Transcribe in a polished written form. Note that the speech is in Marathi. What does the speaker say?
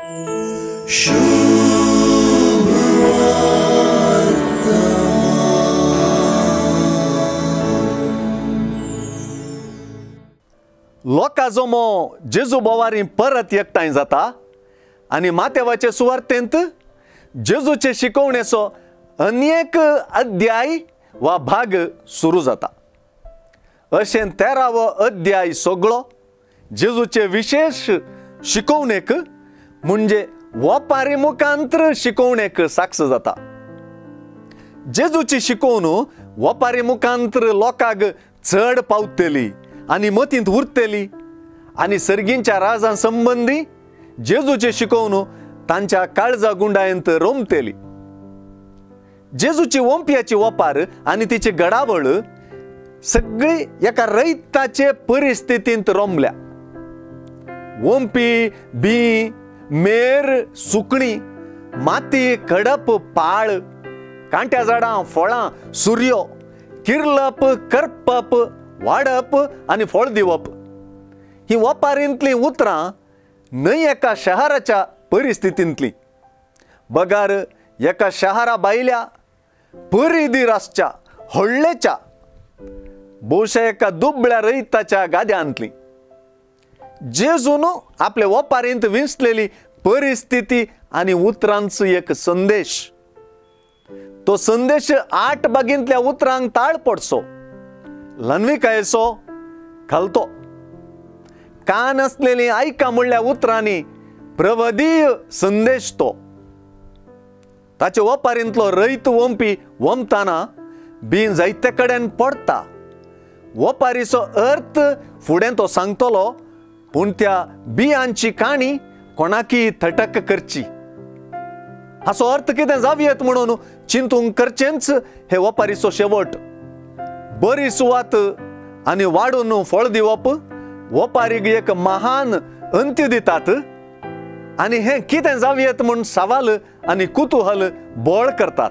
लोका जोमो जेजू बोवारी परत एकठांय जाता आनी मातेवाचे सुवार्तेंत जेजूचे शिकवणेचो अनेक अध्याय वा भाग सुरू जाता। अशें 13वो अध्याय सगळो जेजूचे विशेष शिकवणेक म्हणजे वपारी मुखांतर शिकवणेक साक्ष जाता। जेजूची शिकवणूक वपारी मुखांतर लोकांक चड पावतली आनी मतींत उरतली आनी सर्गींच्या राजां संबंधी जेजूची शिकवणूक तांच्या काळजा गुंडायंत रोमतली। जेजूची ओंपयाची वपार आनी तिची घडावळ सगळी एका रैताचे परिस्थितींत रोमल्या। ओंपी बी मेर सुकणी माती खडप पाळ कांट्या झाडां फळां सूर्यो किर्लप करपप वाडप आनी फळ दिवप ही वपारींतली उतरां न्हय एका शहराच्या परिस्थितींतली बगार एका शहरा भायल्या परिदीर आसच्या व्हडलेच्या भोवशा एका दुबळ्या रैताच्या गाद्यांतली। जेजून आपले वपारींत विंचलेली परिस्थिती आनी उतरांचो एक संदेश। तो संदेश 8 बागींतल्या उतरांक ताळ पडसो लन्विकायेचो घालतो। कान असलेली आयका म्हणल्या उतरांनी प्रवदीय संदेश तो। ताचे वपारींतलो रैत वंपी वमताना बी जायते कडेन पडता। वपारीचो अर्थ फुडें तो सांगतलो पूण त्या बियांची काणी कोणाकी थटक करची हाचो अर्थ कितें जावयेत म्हणून चिंतूंक करचेंच हे वपारीचो शेवट। बरी सुवात आनी वाडून फळ दिवप वपारीक एक महान अंत्य दितात आनी हे कितें जावयेत म्हूण सवाल आनी कुतूहल बोळ करतात।